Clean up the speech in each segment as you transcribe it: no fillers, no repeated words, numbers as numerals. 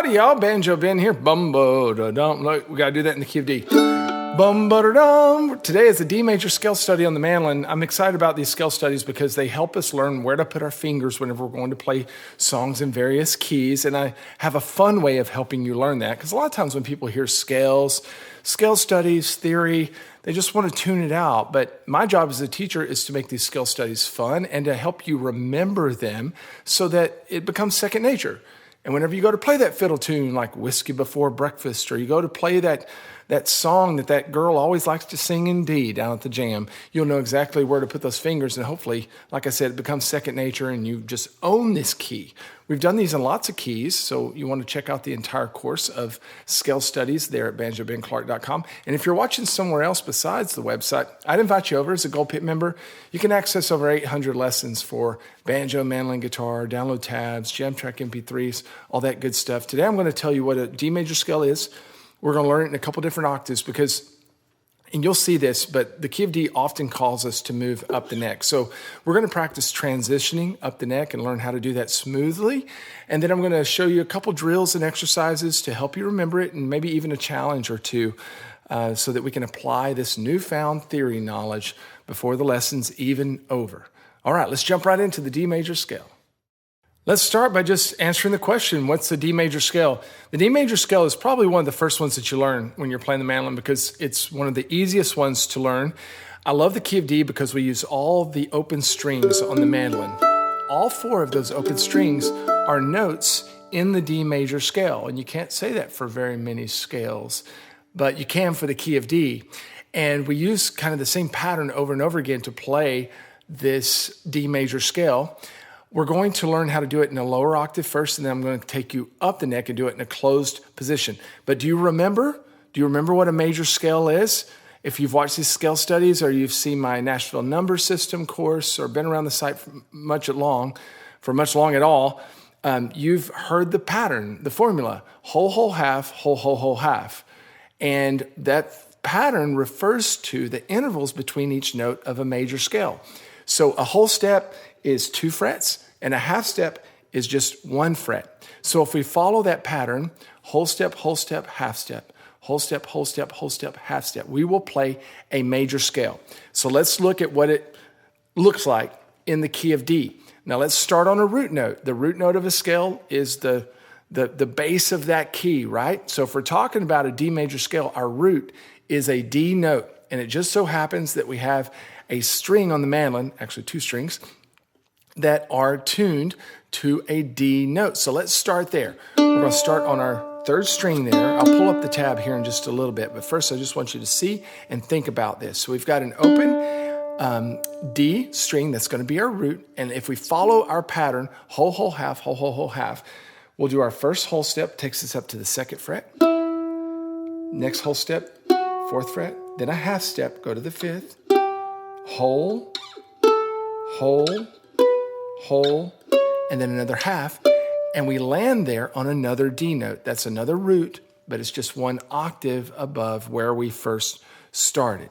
Howdy, y'all. Banjo Ben here. Bum-bo-da-dum. Look, we got to do that in the key of D. Bum-ba-da-dum. Today is a D major scale study on the mandolin. I'm excited about these scale studies because they help us learn where to put our fingers whenever we're going to play songs in various keys. And I have a fun way of helping you learn that because a lot of times when people hear scale studies, theory, they just want to tune it out. But my job as a teacher is to make these scale studies fun and to help you remember them so that it becomes second nature. And whenever you go to play that fiddle tune like Whiskey Before Breakfast, or you go to play that song that girl always likes to sing in D down at the jam, you'll know exactly where to put those fingers. And hopefully, like I said, it becomes second nature and you just own this key. We've done these in lots of keys, so you want to check out the entire course of scale studies there at banjobenclark.com. And if you're watching somewhere else besides the website, I'd invite you over as a Gold Pit member. You can access over 800 lessons for banjo, mandolin, guitar, download tabs, jam track MP3s, all that good stuff. Today I'm going to tell you what a D major scale is. We're going to learn it in a couple different octaves because, and you'll see this, but the key of D often calls us to move up the neck. So we're going to practice transitioning up the neck and learn how to do that smoothly. And then I'm going to show you a couple drills and exercises to help you remember it and maybe even a challenge or two so that we can apply this newfound theory knowledge before the lesson's even over. All right, let's jump right into the D major scale. Let's start by just answering the question, what's the D major scale? The D major scale is probably one of the first ones that you learn when you're playing the mandolin because it's one of the easiest ones to learn. I love the key of D because we use all the open strings on the mandolin. All four of those open strings are notes in the D major scale, and you can't say that for very many scales, but you can for the key of D. And we use kind of the same pattern over and over again to play this D major scale. We're going to learn how to do it in a lower octave first, and then I'm going to take you up the neck and do it in a closed position. But do you remember what a major scale is? If you've watched these scale studies or you've seen my Nashville number system course or been around the site for much long at all, you've heard the pattern, the formula, whole, whole, half, whole, whole, whole, half. And that pattern refers to the intervals between each note of a major scale. So a whole step is 2 frets, and a half step is just 1 fret. So if we follow that pattern, whole step, half step, whole step, half step, we will play a major scale. So let's look at what it looks like in the key of D. Now let's start on a root note. The root note of a scale is the base of that key, right? So if we're talking about a D major scale, our root is a D note. And it just so happens that we have a string on the mandolin, actually 2 strings, that are tuned to a D note. So let's start there. We're going to start on our 3rd string there. I'll pull up the tab here in just a little bit, but first I just want you to see and think about this. So we've got an open D string that's going to be our root, and if we follow our pattern, whole, whole, half, whole, whole, whole, half, we'll do our first whole step, takes us up to the 2nd fret. Next whole step, 4th fret, then a half step, go to the 5th, whole, whole, whole, and then another half, and we land there on another D note. That's another root, but it's just 1 octave above where we first started.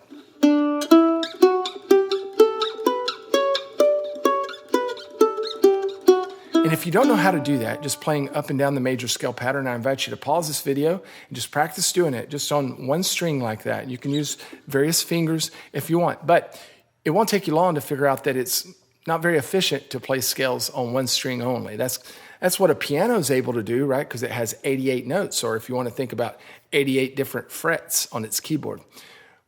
And if you don't know how to do that, just playing up and down the major scale pattern, I invite you to pause this video and just practice doing it just on 1 string like that. You can use various fingers if you want, but it won't take you long to figure out that it's not very efficient to play scales on 1 string only. That's what a piano is able to do, right? Because it has 88 notes, or if you want to think about 88 different frets on its keyboard.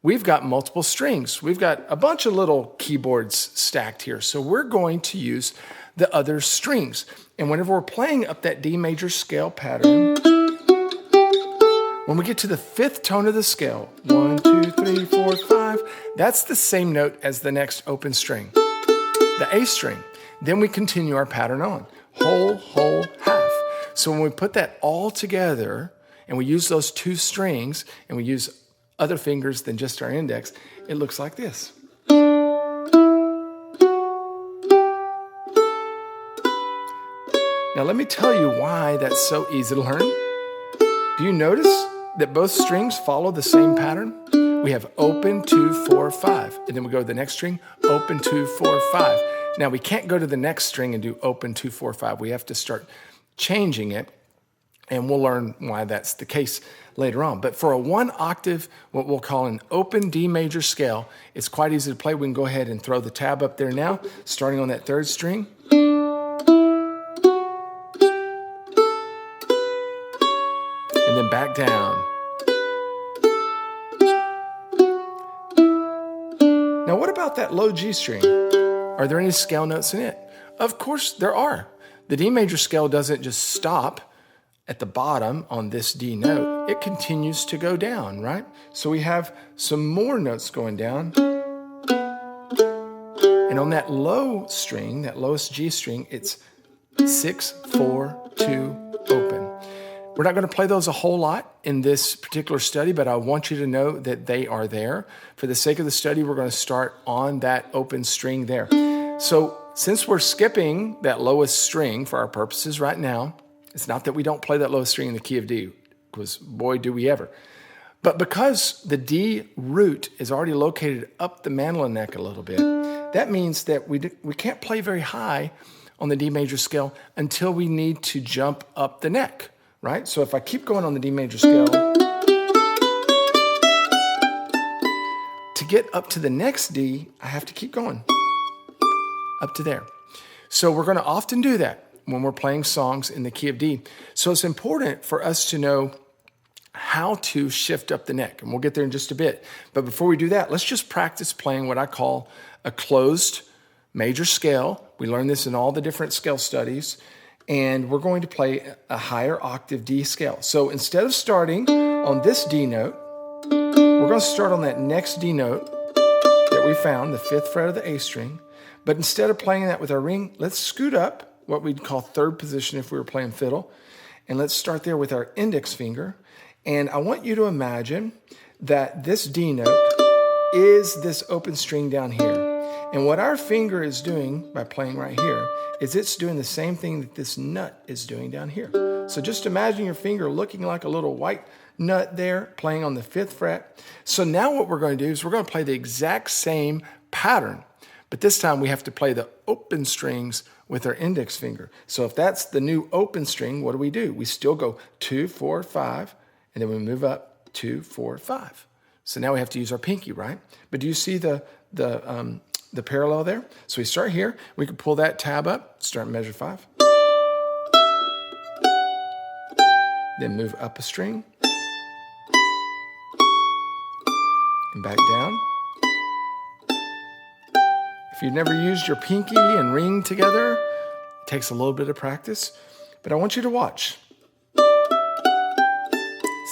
We've got multiple strings. We've got a bunch of little keyboards stacked here. So we're going to use the other strings. And whenever we're playing up that D major scale pattern, when we get to the 5th tone of the scale, 1, 2, 3, 4, 5, that's the same note as the next open string, the A string. Then we continue our pattern on, whole, whole, half. So when we put that all together and we use those 2 strings and we use other fingers than just our index, it looks like this. Now let me tell you why that's so easy to learn. Do you notice that both strings follow the same pattern? We have open, 2, 4, 5. And then we go to the next string, open, 2, 4, 5. Now we can't go to the next string and do open, 2, 4, 5. We have to start changing it And we'll learn why that's the case later on. But for a 1 octave, what we'll call an open D major scale, it's quite easy to play. We can go ahead and throw the tab up there now, starting on that 3rd string. And then back down. Now, what about that low G string? Are there any scale notes in it? Of course there are. The D major scale doesn't just stop at the bottom on this D note. It continues to go down, right? So we have some more notes going down. And on that low string, that lowest G string, it's 6, 4, 2, open. We're not going to play those a whole lot in this particular study, but I want you to know that they are there. For the sake of the study, we're going to start on that open string there. So since we're skipping that lowest string for our purposes right now, it's not that we don't play that lowest string in the key of D, because boy, do we ever. But because the D root is already located up the mandolin neck a little bit, that means that we can't play very high on the D major scale until we need to jump up the neck, right? So if I keep going on the D major scale, to get up to the next D, I have to keep going up to there. So we're going to often do that when we're playing songs in the key of D. So it's important for us to know how to shift up the neck, and we'll get there in just a bit. But before we do that, let's just practice playing what I call a closed major scale. We learn this in all the different scale studies, and we're going to play a higher octave D scale. So instead of starting on this D note, we're going to start on that next D note that we found, the 5th fret of the A string. But instead of playing that with our ring, let's scoot up, what we'd call 3rd position if we were playing fiddle. And let's start there with our index finger. And I want you to imagine that this D note is this open string down here. And what our finger is doing by playing right here is it's doing the same thing that this nut is doing down here. So just imagine your finger looking like a little white nut there playing on the 5th fret. So now what we're going to do is we're going to play the exact same pattern. But this time we have to play the open strings with our index finger. So if that's the new open string, what do? We still go 2, 4, 5, and then we move up 2, 4, 5. So now we have to use our pinky, right? But do you see the parallel there? So we start here. We can pull that tab up, start measure 5. Then move up a string. And back down. If you've never used your pinky and ring together, it takes a little bit of practice, but I want you to watch.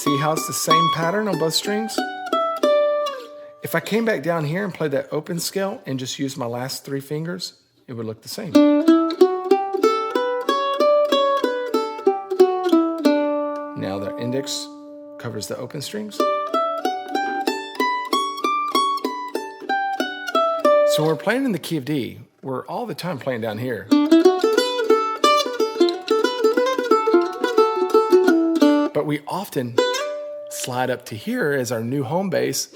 See how it's the same pattern on both strings? If I came back down here and played that open scale and just used my last 3 fingers, it would look the same. Now the index covers the open strings. So when we're playing in the key of D, we're all the time playing down here. But we often slide up to here as our new home base.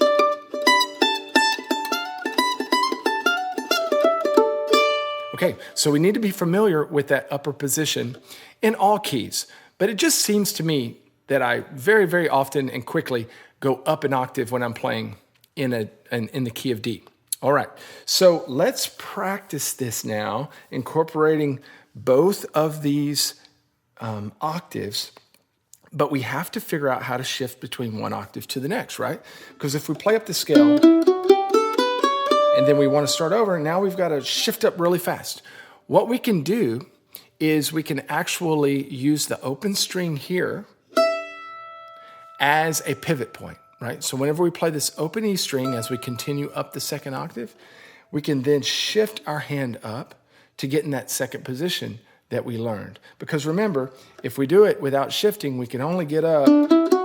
Okay, so we need to be familiar with that upper position in all keys. But it just seems to me that I very, very often and quickly go up an octave when I'm playing in the key of D. All right, so let's practice this now, incorporating both of these octaves, but we have to figure out how to shift between one octave to the next, right? Because if we play up the scale and then we want to start over, now we've got to shift up really fast. What we can do is we can actually use the open string here as a pivot point. Right? So whenever we play this open E string as we continue up the 2nd octave, we can then shift our hand up to get in that 2nd position that we learned. Because remember, if we do it without shifting, we can only get up to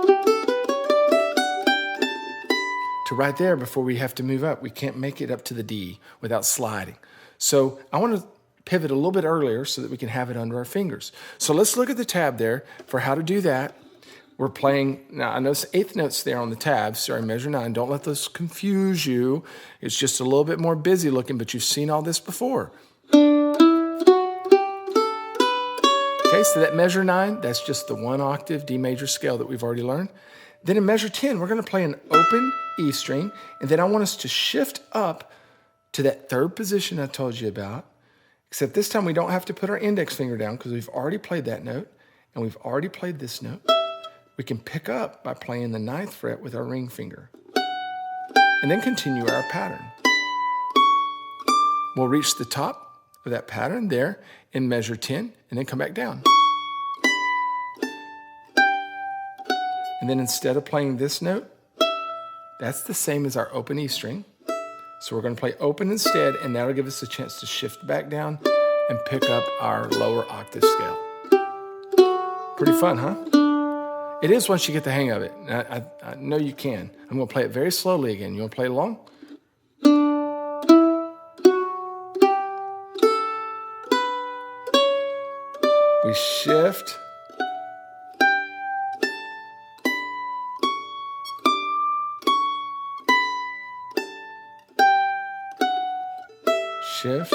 right there before we have to move up. We can't make it up to the D without sliding. So I want to pivot a little bit earlier so that we can have it under our fingers. So let's look at the tab there for how to do that. We're playing, now I notice 8th notes there on the tab, sorry, measure 9. Don't let those confuse you. It's just a little bit more busy looking, but you've seen all this before. Okay, so that measure 9, that's just the 1 octave D major scale that we've already learned. Then in measure 10, we're going to play an open E string, and then I want us to shift up to that 3rd position I told you about, except this time we don't have to put our index finger down because we've already played that note, and we've already played this note. We can pick up by playing the 9th fret with our ring finger, and then continue our pattern. We'll reach the top of that pattern there in measure 10, and then come back down. And then instead of playing this note, that's the same as our open E string. So we're going to play open instead, and that'll give us a chance to shift back down and pick up our lower octave scale. Pretty fun, huh? It is once you get the hang of it. I know you can. I'm going to play it very slowly again. You want to play along? We shift. Shift.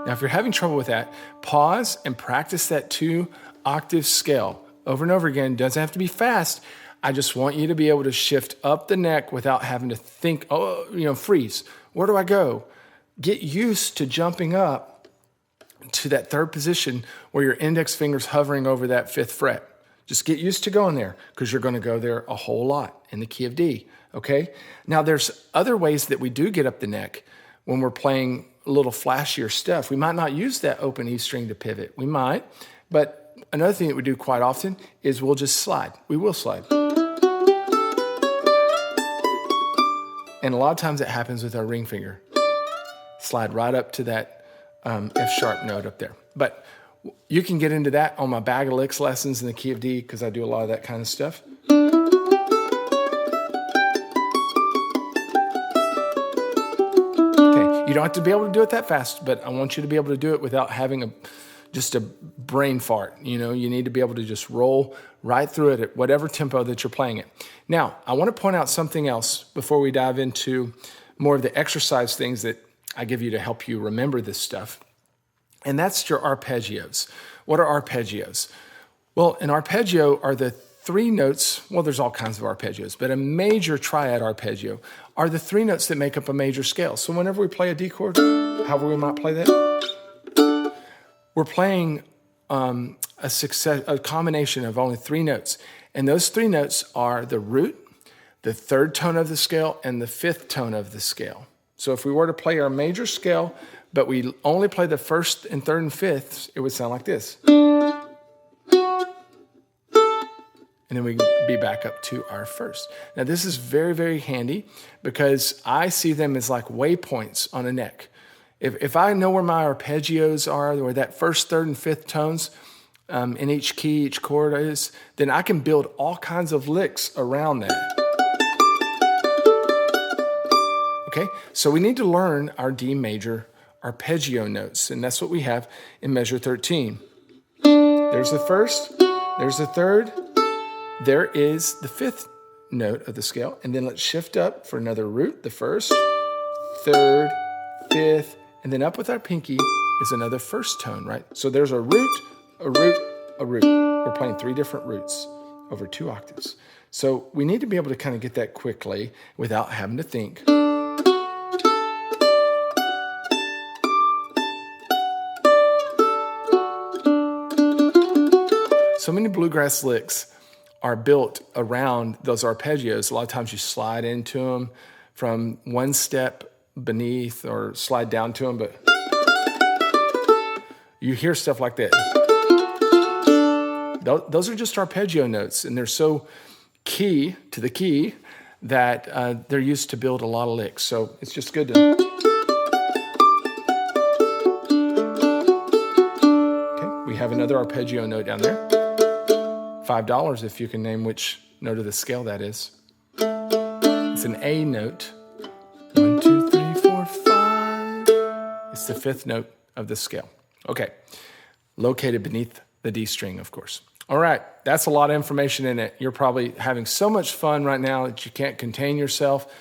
Now, if you're having trouble with that, pause and practice that 2 octave scale over and over again. It doesn't have to be fast. I just want you to be able to shift up the neck without having to think, freeze. Where do I go? Get used to jumping up to that 3rd position where your index finger's hovering over that 5th fret. Just get used to going there because you're going to go there a whole lot in the key of D, okay? Now, there's other ways that we do get up the neck when we're playing a little flashier stuff. We might not use that open E string to pivot. We might, but another thing that we do quite often is we'll just slide. We will slide. And a lot of times it happens with our ring finger. Slide right up to that F sharp note up there. But you can get into that on my bag of licks lessons in the key of D because I do a lot of that kind of stuff. Okay, you don't have to be able to do it that fast, but I want you to be able to do it without having just a brain fart. You need to be able to just roll right through it at whatever tempo that you're playing it. Now, I want to point out something else before we dive into more of the exercise things that I give you to help you remember this stuff. And that's your arpeggios. What are arpeggios? Well, an arpeggio are the 3 notes. Well, there's all kinds of arpeggios, but a major triad arpeggio are the 3 notes that make up a major scale. So whenever we play a D chord, however we might play that, we're playing a combination of only 3 notes. And those 3 notes are the root, the 3rd tone of the scale, and the 5th tone of the scale. So if we were to play our major scale, but we only play the 1st and 3rd and 5th, it would sound like this. And then we can be back up to our 1st. Now this is very, very handy because I see them as like waypoints on a neck. If I know where my arpeggios are, where that 1st, 3rd, and 5th tones in each key, each chord is, then I can build all kinds of licks around that. Okay, so we need to learn our D major arpeggio notes, and that's what we have in measure 13. There's the 1st, there's the 3rd, there is the 5th note of the scale, and then let's shift up for another root, the 1st, 3rd, 5th, and then up with our pinky is another 1st tone, right? So there's a root, a root, a root. We're playing 3 different roots over 2 octaves. So we need to be able to kind of get that quickly without having to think. So many bluegrass licks are built around those arpeggios. A lot of times you slide into them from one step beneath or slide down to them, but you hear stuff like that. Those are just arpeggio notes, and they're so key to the key that they're used to build a lot of licks. So it's just good to... Okay, we have another arpeggio note down there. $5 if you can name which note of the scale that is. It's an A note. 1, 2, 3, 4, 5. It's the 5th note of the scale. Okay, located beneath the D string, of course. All right, that's a lot of information in it. You're probably having so much fun right now that you can't contain yourself,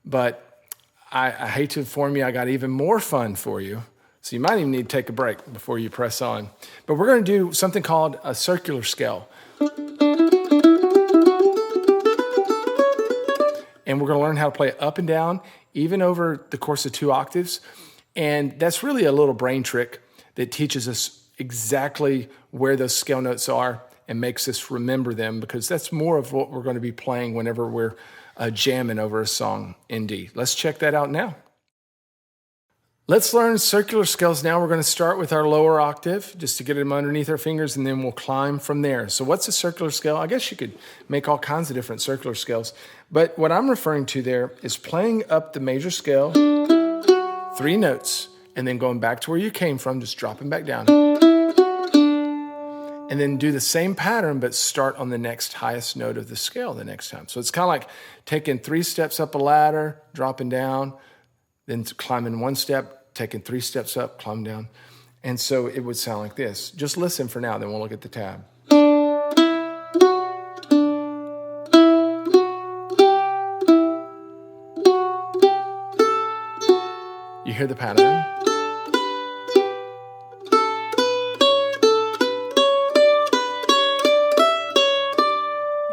but I hate to inform you, I got even more fun for you. So you might even need to take a break before you press on. But we're going to do something called a circular scale. And we're going to learn how to play up and down, even over the course of 2 octaves. And that's really a little brain trick that teaches us exactly where those scale notes are and makes us remember them, because that's more of what we're going to be playing whenever we're jamming over a song in D. Let's check that out now. Let's learn circular scales now. We're going to start with our lower octave just to get them underneath our fingers, and then we'll climb from there. So what's a circular scale? I guess you could make all kinds of different circular scales. But what I'm referring to there is playing up the major scale, 3 notes, and then going back to where you came from, just dropping back down. And then do the same pattern, but start on the next highest note of the scale the next time. So it's kind of like taking 3 steps up a ladder, dropping down, then climbing 1 step, taking 3 steps up, climb down. And so it would sound like this. Just listen for now, then we'll look at the tab. You hear the pattern?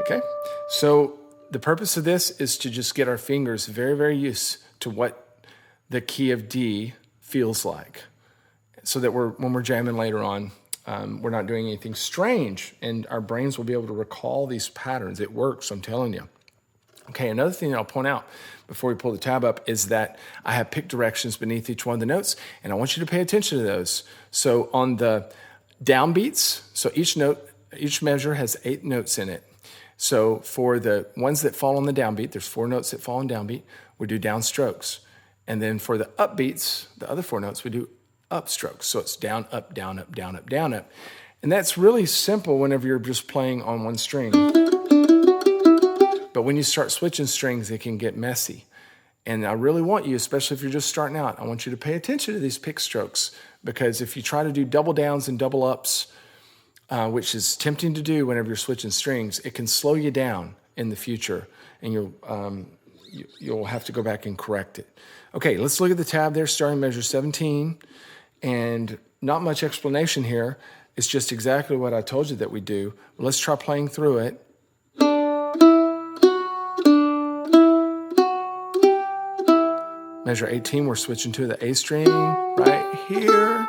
Okay, so the purpose of this is to just get our fingers very, very used to what the key of D feels like, so that when we're jamming later on, we're not doing anything strange, and our brains will be able to recall these patterns. It works, I'm telling you. Okay, another thing that I'll point out before we pull the tab up is that I have pick directions beneath each one of the notes, and I want you to pay attention to those. So on the downbeats, so each measure has 8 notes in it. So for the ones that fall on the downbeat, there's 4 notes that fall on downbeat, we do downstrokes. And then for the upbeats, the other 4 notes, we do upstrokes. So it's down, up, down, up, down, up, down, up. And that's really simple whenever you're just playing on one string. But when you start switching strings, it can get messy. And I really want you, especially if you're just starting out, I want you to pay attention to these pick strokes, because if you try to do double downs and double ups, which is tempting to do whenever you're switching strings, it can slow you down in the future, and you'll have to go back and correct it. Okay, let's look at the tab there, starting measure 17, and not much explanation here. It's just exactly what I told you that we do. Let's try playing through it. Measure 18, we're switching to the A string right here.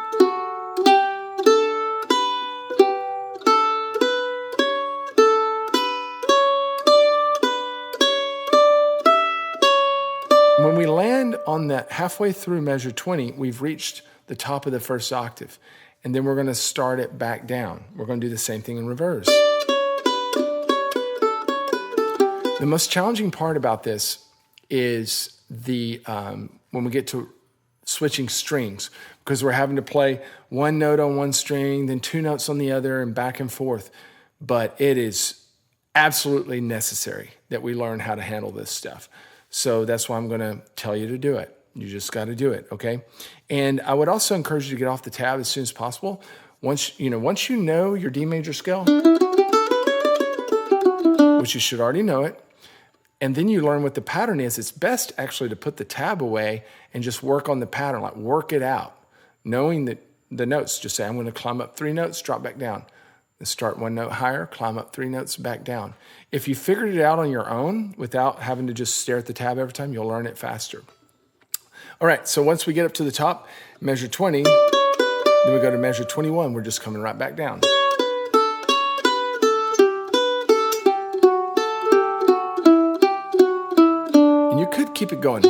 When we land on that halfway through measure 20, we've reached the top of the first octave. And then we're going to start it back down. We're going to do the same thing in reverse. The most challenging part about this is when we get to switching strings, because we're having to play 1 note on one string, then 2 notes on the other, and back and forth. But it is absolutely necessary that we learn how to handle this stuff. So that's why I'm going to tell you to do it. You just got to do it, okay? And I would also encourage you to get off the tab as soon as possible. Once you know your D major scale, which you should already know it, and then you learn what the pattern is, it's best actually to put the tab away and just work on the pattern, like work it out. Knowing that the notes, just say, I'm going to climb up 3 notes, drop back down. Then start 1 note higher, climb up 3 notes, back down. If you figured it out on your own without having to just stare at the tab every time, you'll learn it faster. All right, so once we get up to the top, measure 20, then we go to measure 21. We're just coming right back down. And you could keep it going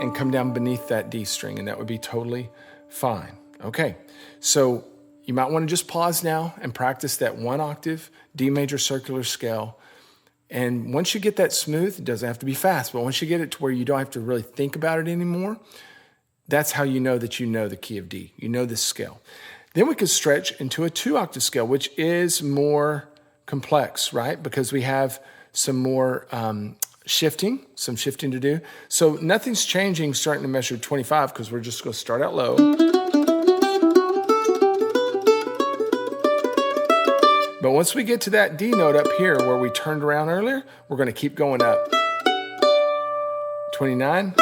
and come down beneath that D string, and that would be totally fine. Okay, so you might want to just pause now and practice that 1 octave D major circular scale. And once you get that smooth, it doesn't have to be fast, but once you get it to where you don't have to really think about it anymore, that's how you know that you know the key of D. You know this scale. Then we could stretch into a 2 octave scale, which is more complex, right? Because we have some more shifting to do. So nothing's changing starting to measure 25, because we're just going to start out low. But once we get to that D note up here where we turned around earlier, we're going to keep going up. 29.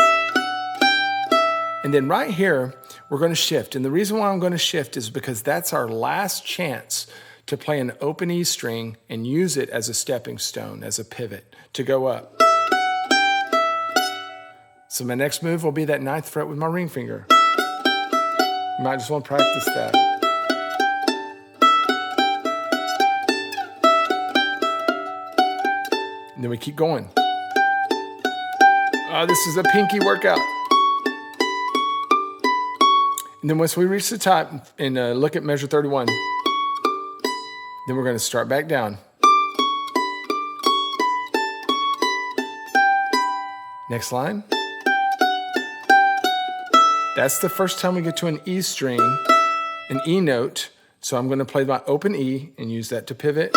And then right here, we're going to shift. And the reason why I'm going to shift is because that's our last chance to play an open E string and use it as a stepping stone, as a pivot to go up. So my next move will be that 9th fret with my ring finger. You might just want to practice that. And then we keep going. Oh, this is a pinky workout. And then once we reach the top and look at measure 31, then we're going to start back down. Next line. That's the first time we get to an E string, an E note. So I'm going to play my open E and use that to pivot.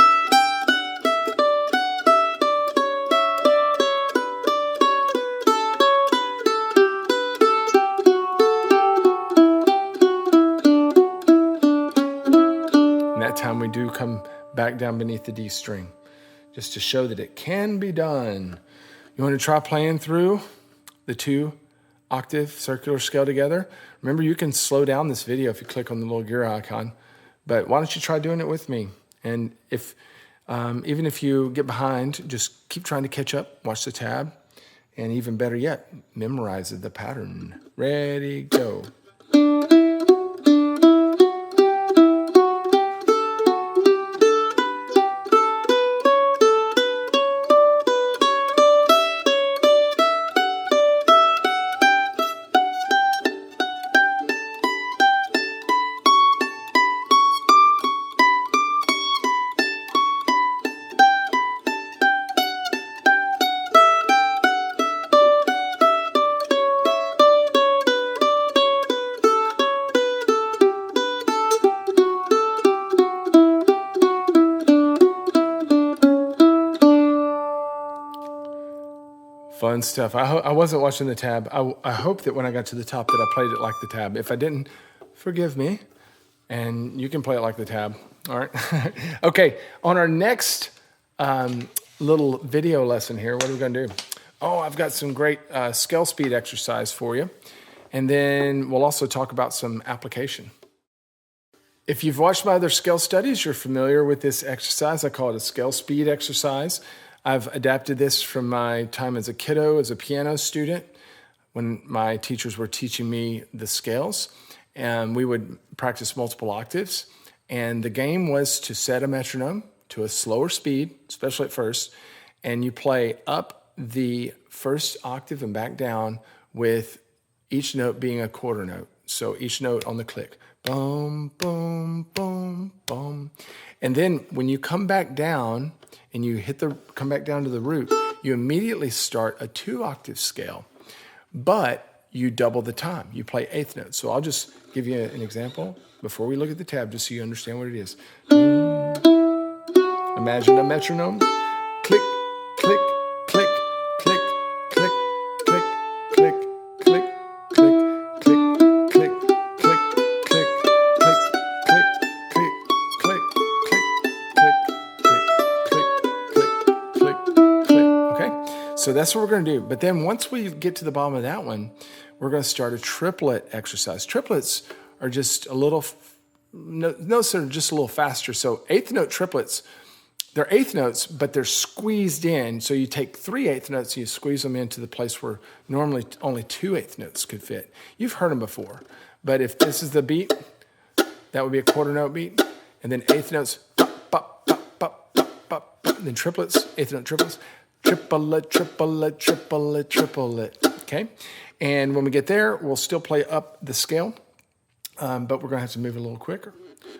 Time we do come back down beneath the D string, just to show that it can be done. You want to try playing through the 2-octave circular scale together? Remember, you can slow down this video if you click on the little gear icon, but why don't you try doing it with me? And if even if you get behind, just keep trying to catch up, watch the tab, and even better yet, memorize the pattern. Ready, go. Fun stuff. I wasn't watching the tab. I hope that when I got to the top that I played it like the tab. If I didn't, forgive me. And you can play it like the tab. All right. Okay. On our next little video lesson here, what are we going to do? Oh, I've got some great scale speed exercise for you. And then we'll also talk about some application. If you've watched my other scale studies, you're familiar with this exercise. I call it a scale speed exercise. I've adapted this from my time as a kiddo, as a piano student, when my teachers were teaching me the scales. And we would practice multiple octaves. And the game was to set a metronome to a slower speed, especially at first, and you play up the first octave and back down with each note being a quarter note. So each note on the click. Boom, boom, boom, boom. And then when you come back down, and you come back down to the root, you immediately start a 2-octave scale, but you double the time. You play 8th notes. So I'll just give you an example before we look at the tab, just so you understand what it is. Imagine a metronome. Click, click, click, click, click, click, click, click, click, click, click, click, click, click, click, click, click, click, click. Okay, so that's what we're going to do. But then once we get to the bottom of that one, we're going to start a triplet exercise. Triplets are just a little, notes are just a little faster. So 8th note triplets, they're 8th notes, but they're squeezed in. So you take 3 8th notes and you squeeze them into the place where normally only 2 8th notes could fit. You've heard them before. But if this is the beat, that would be a quarter note beat. And then 8th notes, pop, pop, pop, pop, pop, pop, pop. Then triplets, 8th note triplets, triplet, triplet, triplet, triplet. Okay? And when we get there, we'll still play up the scale, but we're going to have to move a little quicker.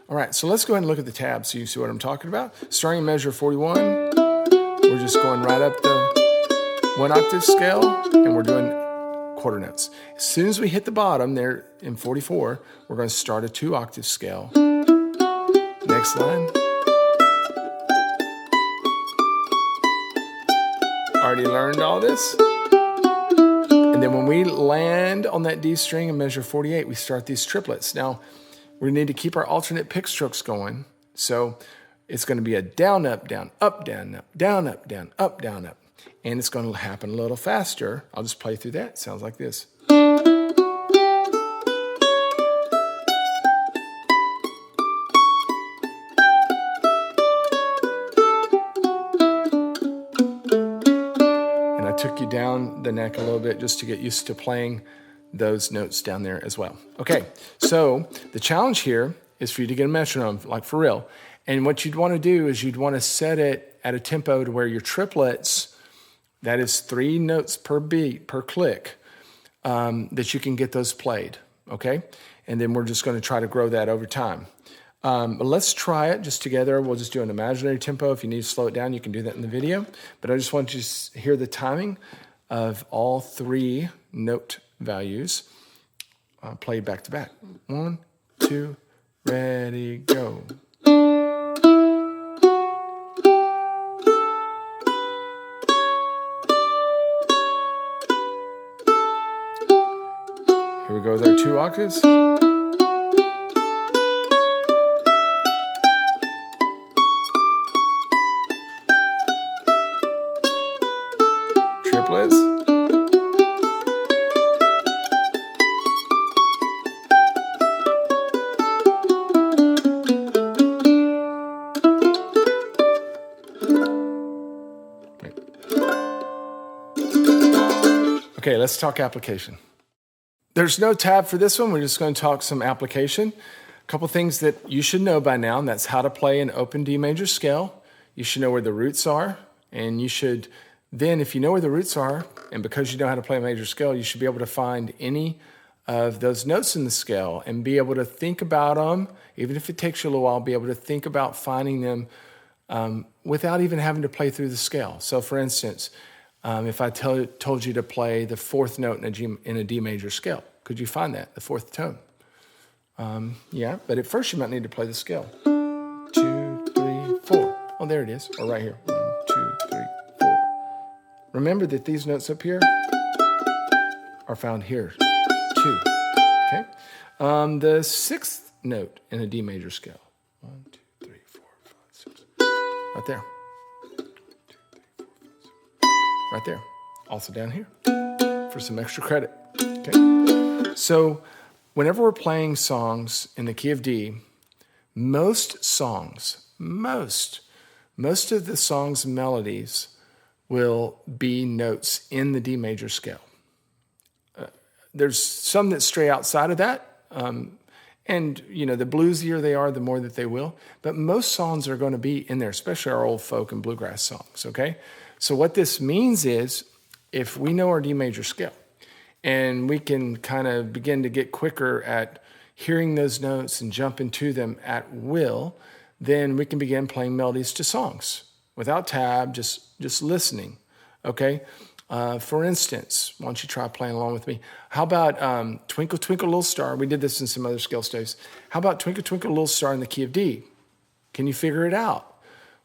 All right, so let's go ahead and look at the tab so you see what I'm talking about. Starting in measure 41, we're just going right up the 1-octave scale, and we're doing quarter notes. As soon as we hit the bottom there in 44, we're going to start a 2-octave scale. Next line. Already learned all this. And then when we land on that D string in measure 48, we start these triplets. Now, we need to keep our alternate pick strokes going. So it's going to be a down, up, down, up, down, up, down, up, down, up, down, up. and it's going to happen a little faster. I'll just play through that. It sounds like this. And I took you down the neck a little bit just to get used to playing those notes down there as well. Okay, so the challenge here is for you to get a metronome, like for real. And what you'd want to do is you'd want to set it at a tempo to where your triplets, that is 3 notes per beat, per click, that you can get those played, okay? And then we're just going to try to grow that over time. But let's try it just together. We'll just do an imaginary tempo. If you need to slow it down, you can do that in the video. But I just want you to hear the timing of all 3 note values played back to back. 1, 2, ready, go. Here we go with our 2 octaves. Triplets. Okay, let's talk application. There's no tab for this one. We're just going to talk some application. A couple things that you should know by now, and that's how to play an open D major scale. You should know where the roots are, and you should then, if you know where the roots are, and because you know how to play a major scale, you should be able to find any of those notes in the scale and be able to think about them, even if it takes you a little while, be able to think about finding them without even having to play through the scale. So for instance, if I told you to play the 4th note in a D major scale, could you find that, the 4th tone? Yeah, but at first you might need to play the scale. 2, 3, 4. Oh, there it is, or right here. 1, 2, 3, 4. Remember that these notes up here are found here, too. Okay. The 6th note in a D major scale. 1, 2, 3, 4, 5, 6. Right there. Right there. Also down here for some extra credit. Okay. So whenever we're playing songs in the key of D, most songs, most of the song's melodies will be notes in the D major scale. There's some that stray outside of that. And, you know, the bluesier they are, the more that they will. But most songs are going to be in there, especially our old folk and bluegrass songs, okay? So what this means is if we know our D major scale and we can kind of begin to get quicker at hearing those notes and jump into them at will, then we can begin playing melodies to songs without tab, just listening, okay? For instance, why don't you try playing along with me? How about Twinkle, Twinkle, Little Star? We did this in some other scale studies. How about Twinkle, Twinkle, Little Star in the key of D? Can you figure it out?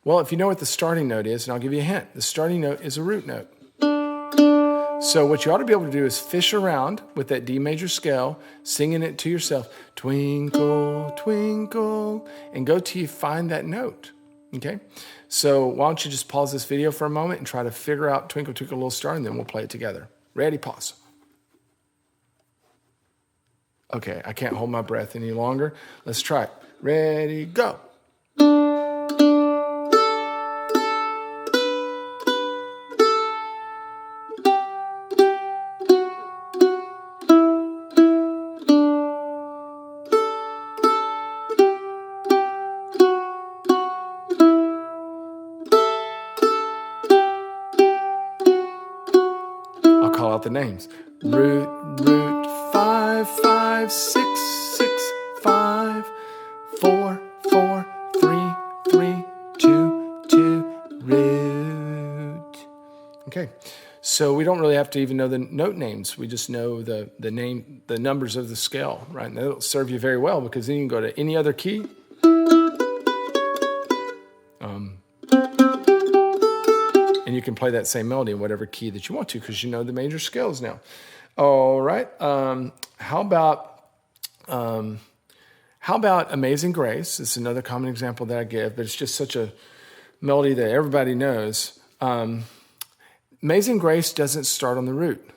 Well, if you know what the starting note is, and I'll give you a hint, the starting note is a root note. So what you ought to be able to do is fish around with that D major scale, singing it to yourself, twinkle, twinkle, and go till you find that note, okay? So why don't you just pause this video for a moment and try to figure out Twinkle, Twinkle, Little Star, and then we'll play it together. Ready, pause. Okay, I can't hold my breath any longer. Let's try it. Ready, go. Call out the names. Root, 5, 5, 6, 6, 5, 4, 4, 3, 3, 2, 2, root. Okay, so we don't really have to even know the note names. We just know the numbers of the scale, right? And that'll serve you very well because then you can go to any other key. And you can play that same melody in whatever key that you want to because you know the major scales now. All right. How about Amazing Grace? It's another common example that I give, but it's just such a melody that everybody knows. Amazing Grace doesn't start on the root.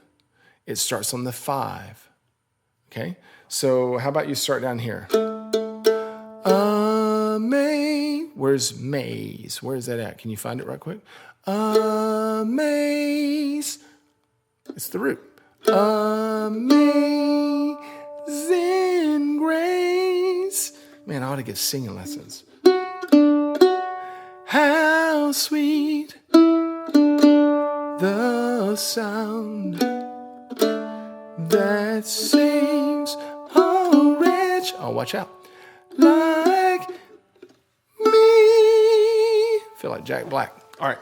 It starts on the 5. Okay? So how about you start down here? Where's maze? Where is that at? Can you find it right quick? Amaze. It's the root. Amazing grace. Man, I ought to give singing lessons. How sweet the sound that sings a wretch. Oh, watch out. Like me. Feel like Jack Black. All right.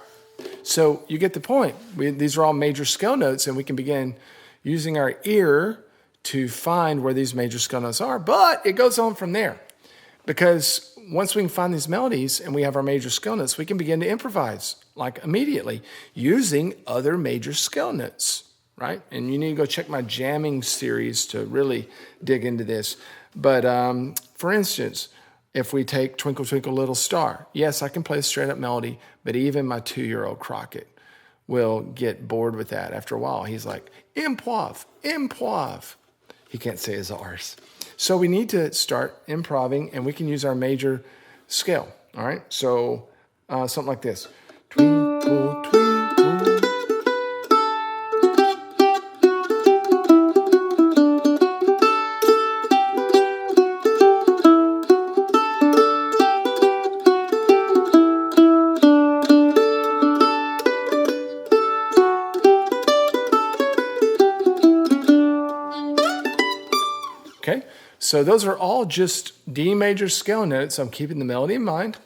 So you get the point. These are all major scale notes, and we can begin using our ear to find where these major scale notes are. But it goes on from there, because once we can find these melodies and we have our major scale notes, we can begin to improvise like immediately using other major scale notes, right? And you need to go check my jamming series to really dig into this. But for instance, if we take Twinkle, Twinkle, Little Star, yes, I can play a straight up melody, but even my 2-year-old Crockett will get bored with that after a while. He's like, improv, improv. He can't say his R's. So we need to start improving, and we can use our major scale, all right? So something like this. Twinkle, twinkle. Okay, so those are all just D major scale notes. I'm keeping the melody in mind,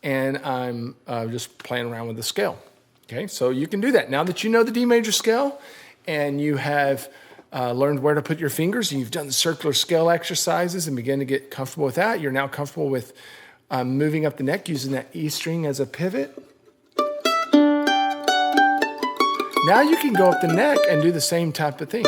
and I'm just playing around with the scale. Okay, so you can do that. Now that you know the D major scale, and you have learned where to put your fingers, and you've done the circular scale exercises and begin to get comfortable with that, you're now comfortable with moving up the neck using that E string as a pivot. Now you can go up the neck and do the same type of thing.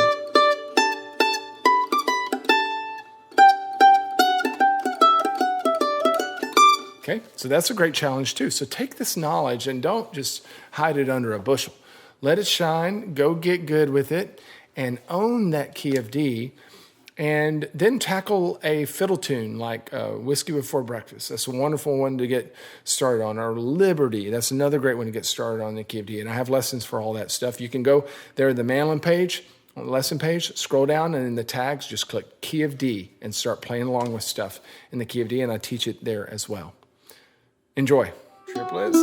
Okay, so that's a great challenge too. So take this knowledge and don't just hide it under a bushel. Let it shine, go get good with it, and own that key of D, and then tackle a fiddle tune like Whiskey Before Breakfast. That's a wonderful one to get started on. Or Liberty, that's another great one to get started on the key of D. And I have lessons for all that stuff. You can go there to the Mandolin page, on the lesson page, scroll down, and in the tags, just click key of D and start playing along with stuff in the key of D, and I teach it there as well. Enjoy. Triplets.